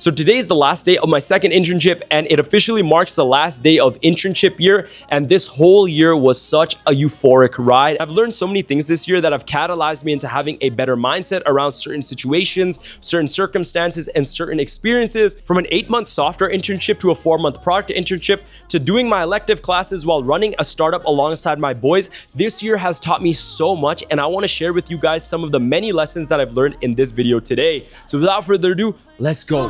So today is the last day of my second internship, and it officially marks the last day of internship year. And this whole year was such a euphoric ride. I've learned so many things this year that have catalyzed me into having a better mindset around certain situations, certain circumstances, and certain experiences. From an 8-month software internship to a 4-month product internship to doing my elective classes while running a startup alongside my boys, this year has taught me so much, and I want to share with you guys some of the many lessons that I've learned in this video today. So without further ado, let's go.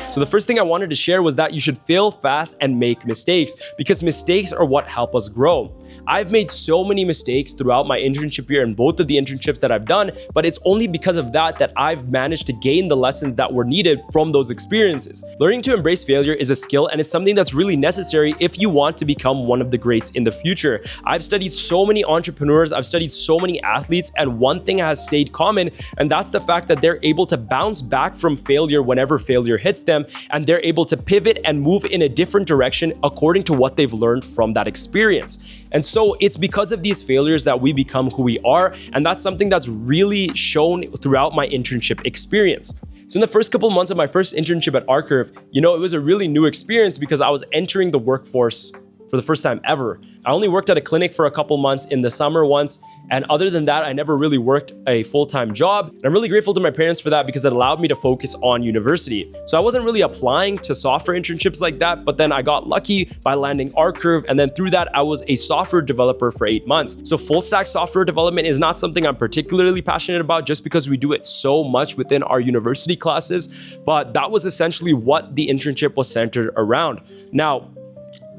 So the first thing I wanted to share was that you should fail fast and make mistakes, because mistakes are what help us grow. I've made so many mistakes throughout my internship year and both of the internships that I've done, but it's only because of that I've managed to gain the lessons that were needed from those experiences. Learning to embrace failure is a skill, and it's something that's really necessary if you want to become one of the greats in the future. I've studied so many entrepreneurs, I've studied so many athletes, and one thing has stayed common, and that's the fact that they're able to bounce back from failure whenever failure hits them, and they're able to pivot and move in a different direction according to what they've learned from that experience. And so it's because of these failures that we become who we are, and that's something that's really shown throughout my internship experience. So in the first couple of months of my first internship at R-Curve, it was a really new experience because I was entering the workforce for the first time ever. I only worked at a clinic for a couple months in the summer once, and other than that, I never really worked a full-time job. And I'm really grateful to my parents for that because it allowed me to focus on university. So I wasn't really applying to software internships like that, but then I got lucky by landing R-Curve, and then through that, I was a software developer for 8 months. So full stack software development is not something I'm particularly passionate about just because we do it so much within our university classes, but that was essentially what the internship was centered around. Now,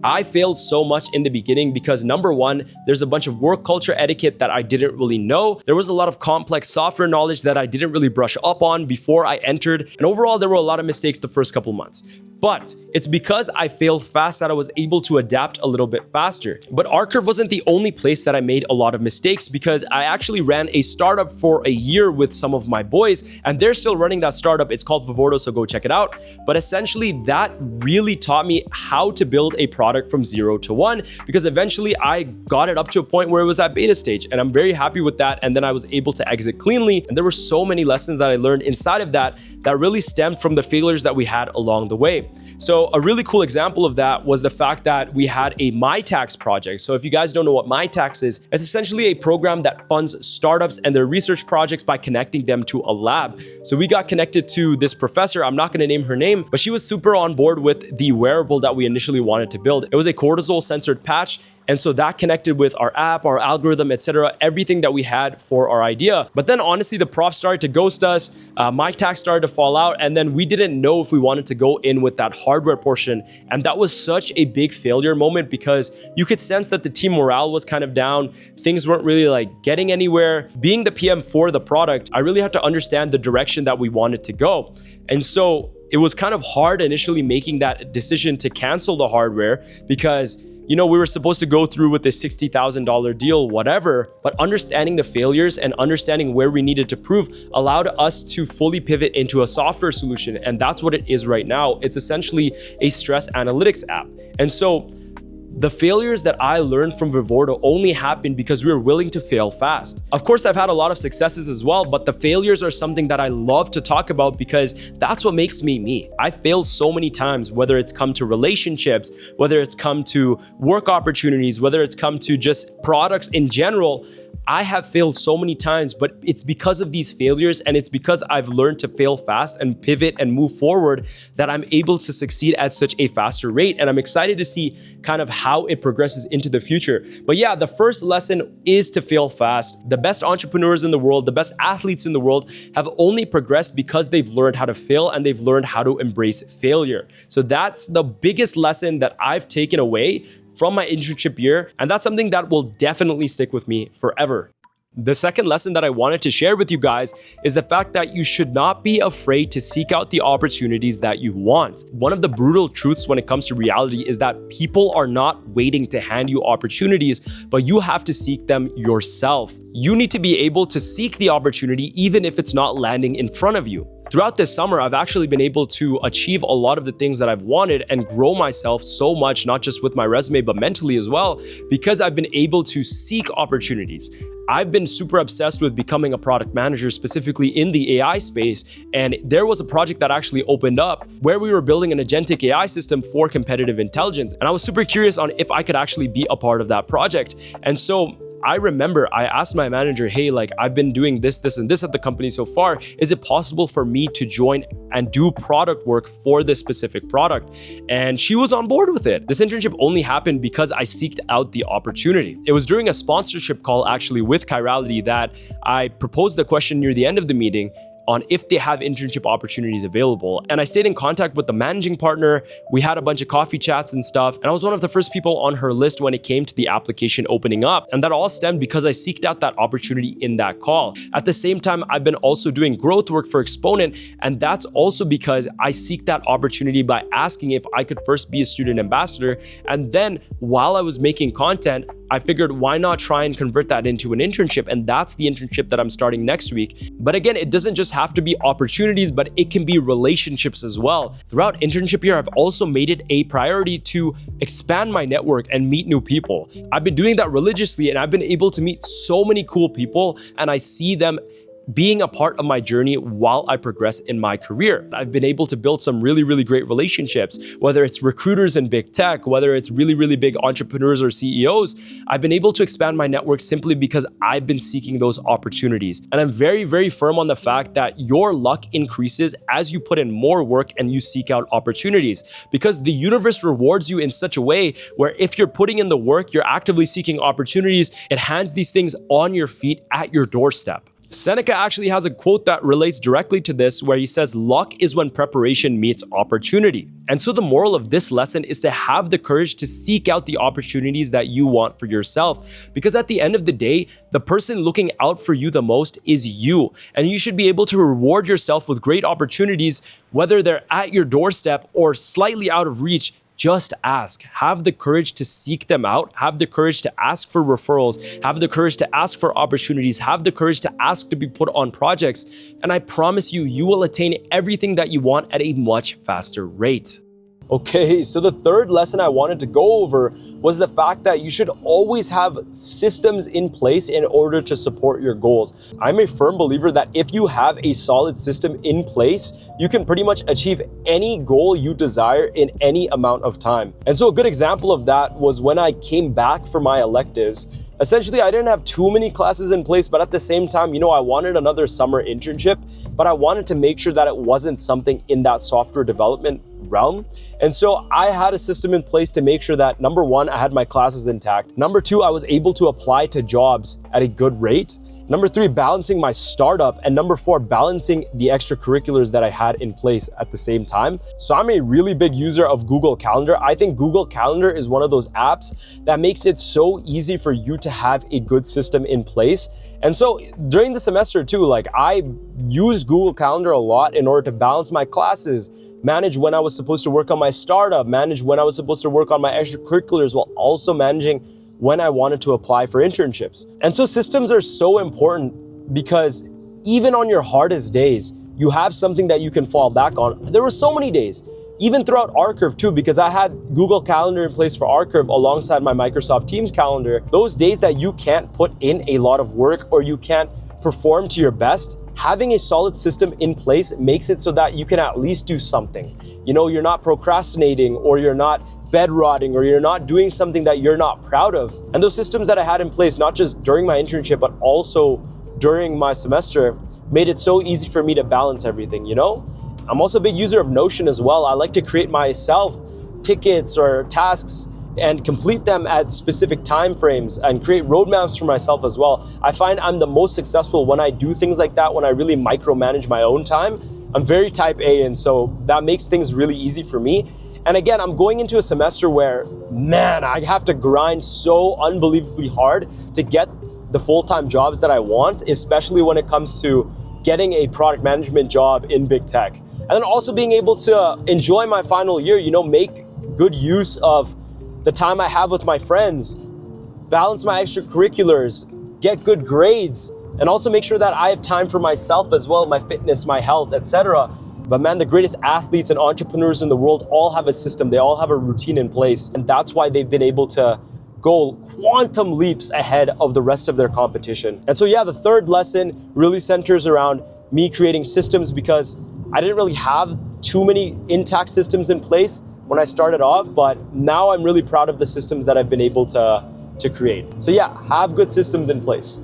I failed so much in the beginning because number one, there's a bunch of work culture etiquette that I didn't really know. There was a lot of complex software knowledge that I didn't really brush up on before I entered. And overall, there were a lot of mistakes the first couple months. But it's because I failed fast that I was able to adapt a little bit faster. But R-Curve wasn't the only place that I made a lot of mistakes, because I actually ran a startup for a year with some of my boys, and they're still running that startup. It's called Vivorto, so go check it out. But essentially that really taught me how to build a product from 0 to 1, because eventually I got it up to a point where it was at beta stage, and I'm very happy with that. And then I was able to exit cleanly. And there were so many lessons that I learned inside of that really stemmed from the failures that we had along the way. So a really cool example of that was the fact that we had a MyTax project. So if you guys don't know what MyTax is, it's essentially a program that funds startups and their research projects by connecting them to a lab. So we got connected to this professor. I'm not going to name her name, but she was super on board with the wearable that we initially wanted to build. It was a cortisol censored patch. And so that connected with our app, our algorithm, etc., everything that we had for our idea. But then honestly, the prof started to ghost us. MyTax started to fall out, and then we didn't know if we wanted to go in with that hardware portion. And that was such a big failure moment because you could sense that the team morale was kind of down. Things weren't really getting anywhere. Being the PM for the product, I really had to understand the direction that we wanted to go. And so it was kind of hard initially making that decision to cancel the hardware because we were supposed to go through with this $60,000 deal, whatever, but understanding the failures and understanding where we needed to prove allowed us to fully pivot into a software solution. And that's what it is right now. It's essentially a stress analytics app. And so the failures that I learned from Vivorto only happened because we were willing to fail fast. Of course, I've had a lot of successes as well, but the failures are something that I love to talk about because that's what makes me me. I failed so many times, whether it's come to relationships, whether it's come to work opportunities, whether it's come to just products in general. I have failed so many times, but it's because of these failures, and it's because I've learned to fail fast and pivot and move forward that I'm able to succeed at such a faster rate. And I'm excited to see kind of how it progresses into the future. But yeah, the first lesson is to fail fast. The best entrepreneurs in the world, the best athletes in the world have only progressed because they've learned how to fail and they've learned how to embrace failure. So that's the biggest lesson that I've taken away from my internship year, and that's something that will definitely stick with me forever. The second lesson that I wanted to share with you guys is the fact that you should not be afraid to seek out the opportunities that you want. One of the brutal truths when it comes to reality is that people are not waiting to hand you opportunities, but you have to seek them yourself. You need to be able to seek the opportunity even if it's not landing in front of you. Throughout this summer, I've actually been able to achieve a lot of the things that I've wanted and grow myself so much, not just with my resume, but mentally as well, because I've been able to seek opportunities. I've been super obsessed with becoming a product manager, specifically in the AI space. And there was a project that actually opened up where we were building an agentic AI system for competitive intelligence. And I was super curious on if I could actually be a part of that project. And so I remember I asked my manager, hey, like I've been doing this, and this at the company so far. Is it possible for me to join and do product work for this specific product? And she was on board with it. This internship only happened because I seeked out the opportunity. It was during a sponsorship call actually with Chirality that I proposed the question near the end of the meeting on if they have internship opportunities available. And I stayed in contact with the managing partner. We had a bunch of coffee chats and stuff. And I was one of the first people on her list when it came to the application opening up. And that all stemmed because I seeked out that opportunity in that call. At the same time, I've been also doing growth work for Exponent. And that's also because I seek that opportunity by asking if I could first be a student ambassador. And then while I was making content, I figured why not try and convert that into an internship? And that's the internship that I'm starting next week. But again, it doesn't just have to be opportunities, but it can be relationships as well. Throughout internship year, I've also made it a priority to expand my network and meet new people. I've been doing that religiously and I've been able to meet so many cool people, and I see them being a part of my journey while I progress in my career. I've been able to build some really, really great relationships, whether it's recruiters in big tech, whether it's really, really big entrepreneurs or CEOs. I've been able to expand my network simply because I've been seeking those opportunities. And I'm very, very firm on the fact that your luck increases as you put in more work and you seek out opportunities, because the universe rewards you in such a way where if you're putting in the work, you're actively seeking opportunities, it hands these things on your feet at your doorstep. Seneca actually has a quote that relates directly to this, where he says, luck is when preparation meets opportunity. And so the moral of this lesson is to have the courage to seek out the opportunities that you want for yourself. Because at the end of the day, the person looking out for you the most is you. And you should be able to reward yourself with great opportunities, whether they're at your doorstep or slightly out of reach. Just ask. Have the courage to seek them out. Have the courage to ask for referrals. Have the courage to ask for opportunities. Have the courage to ask to be put on projects. And I promise you, you will attain everything that you want at a much faster rate. Okay, so the third lesson I wanted to go over was the fact that you should always have systems in place in order to support your goals. I'm a firm believer that if you have a solid system in place, you can pretty much achieve any goal you desire in any amount of time. And so a good example of that was when I came back for my electives. Essentially, I didn't have too many classes in place, but at the same time, I wanted another summer internship, but I wanted to make sure that it wasn't something in that software development realm. And so I had a system in place to make sure that, number one, I had my classes intact. Number two, I was able to apply to jobs at a good rate. Number three, balancing my startup. And number four, balancing the extracurriculars that I had in place at the same time. So I'm a really big user of Google Calendar. I think Google Calendar is one of those apps that makes it so easy for you to have a good system in place. And so during the semester too, I used Google Calendar a lot in order to balance my classes, manage when I was supposed to work on my startup, manage when I was supposed to work on my extracurriculars, while also managing when I wanted to apply for internships. And so systems are so important because even on your hardest days, you have something that you can fall back on. There were so many days, even throughout R-Curve too, because I had Google Calendar in place for R-Curve alongside my Microsoft Teams calendar. Those days that you can't put in a lot of work or you can't perform to your best, having a solid system in place makes it so that you can at least do something. You're not procrastinating, or you're not bed rotting, or you're not doing something that you're not proud of. And those systems that I had in place, not just during my internship, but also during my semester, made it so easy for me to balance everything, I'm also a big user of Notion as well. I like to create myself tickets or tasks and complete them at specific time frames and create roadmaps for myself as well. I find I'm the most successful when I do things like that, when I really micromanage my own time. I'm very type A, and so that makes things really easy for me. And again, I'm going into a semester where, man, I have to grind so unbelievably hard to get the full-time jobs that I want, especially when it comes to getting a product management job in big tech. And then also being able to enjoy my final year, make good use of the time I have with my friends, balance my extracurriculars, get good grades, and also make sure that I have time for myself as well, my fitness, my health, etc. But man, the greatest athletes and entrepreneurs in the world all have a system. They all have a routine in place. And that's why they've been able to go quantum leaps ahead of the rest of their competition. And so yeah, the third lesson really centers around me creating systems, because I didn't really have too many intact systems in place when I started off, but now I'm really proud of the systems that I've been able to create. So yeah, have good systems in place.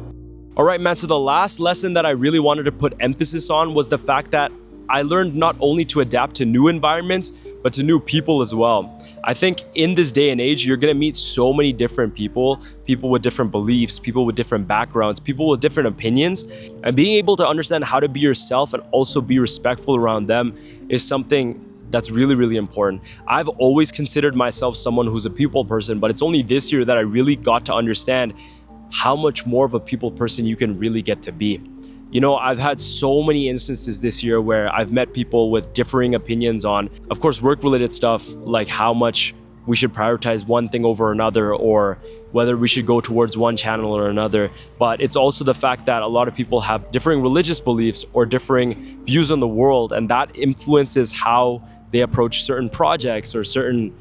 All right, man, so the last lesson that I really wanted to put emphasis on was the fact that I learned not only to adapt to new environments, but to new people as well. I think in this day and age, you're gonna meet so many different people with different beliefs, people with different backgrounds, people with different opinions, and being able to understand how to be yourself and also be respectful around them is something that's really, really important. I've always considered myself someone who's a people person, but it's only this year that I really got to understand how much more of a people person you can really get to be. You know, I've had so many instances this year where I've met people with differing opinions on, of course, work-related stuff, like how much we should prioritize one thing over another, or whether we should go towards one channel or another. But it's also the fact that a lot of people have differing religious beliefs or differing views on the world, and that influences how they approach certain projects or certain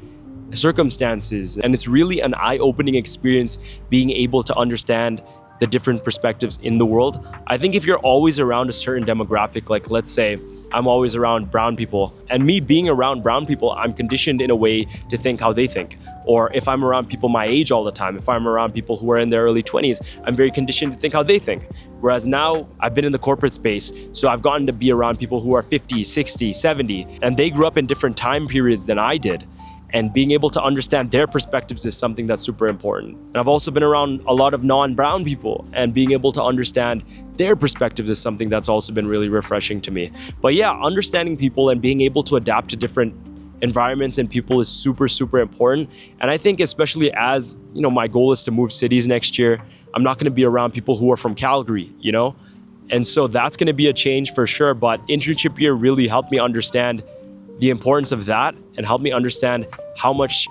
circumstances. And it's really an eye-opening experience being able to understand the different perspectives in the world. I think if you're always around a certain demographic, like let's say I'm always around brown people, and me being around brown people, I'm conditioned in a way to think how they think. Or if I'm around people my age all the time, if I'm around people who are in their early 20s, I'm very conditioned to think how they think. Whereas now I've been in the corporate space, so I've gotten to be around people who are 50, 60, 70, and they grew up in different time periods than I did. And being able to understand their perspectives is something that's super important. And I've also been around a lot of non-brown people, and being able to understand their perspectives is something that's also been really refreshing to me. But yeah, understanding people and being able to adapt to different environments and people is super, super important. And I think especially as, you know, my goal is to move cities next year, I'm not gonna be around people who are from Calgary, you know? And so that's gonna be a change for sure. But internship year really helped me understand the importance of that and help me understand how much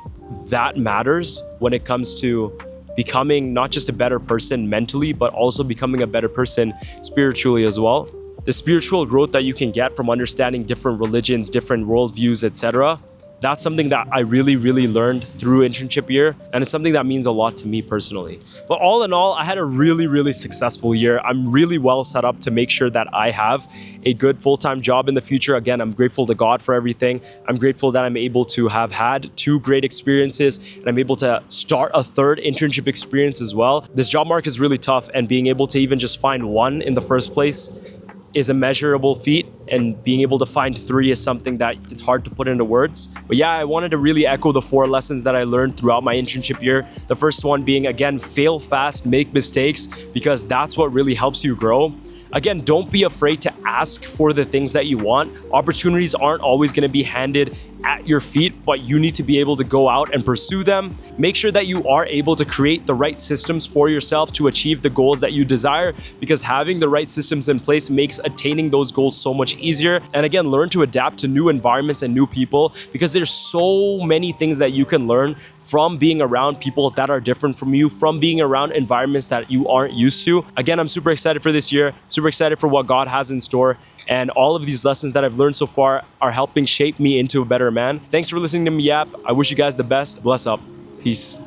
that matters when it comes to becoming not just a better person mentally, but also becoming a better person spiritually as well. The spiritual growth that you can get from understanding different religions, different worldviews, etc. That's something that I really, really learned through internship year, and it's something that means a lot to me personally. But all in all, I had a really, really successful year. I'm really well set up to make sure that I have a good full-time job in the future. Again, I'm grateful to God for everything. I'm grateful that I'm able to have had 2 great experiences, and I'm able to start a 3rd internship experience as well. This job market is really tough, and being able to even just find one in the first place is a measurable feat, and being able to find 3 is something that it's hard to put into words. But yeah, I wanted to really echo the 4 lessons that I learned throughout my internship year. The first one being, again, fail fast, make mistakes, because that's what really helps you grow. Again, don't be afraid to ask for the things that you want. Opportunities aren't always going to be handed at your feet, but you need to be able to go out and pursue them. Make sure that you are able to create the right systems for yourself to achieve the goals that you desire, because having the right systems in place makes attaining those goals so much easier. And again, learn to adapt to new environments and new people, because there's so many things that you can learn from being around people that are different from you, from being around environments that you aren't used to. Again, I'm super excited for this year, super excited for what God has in store. And all of these lessons that I've learned so far are helping shape me into a better man. Thanks for listening to me yap. I wish you guys the best. Bless up. Peace.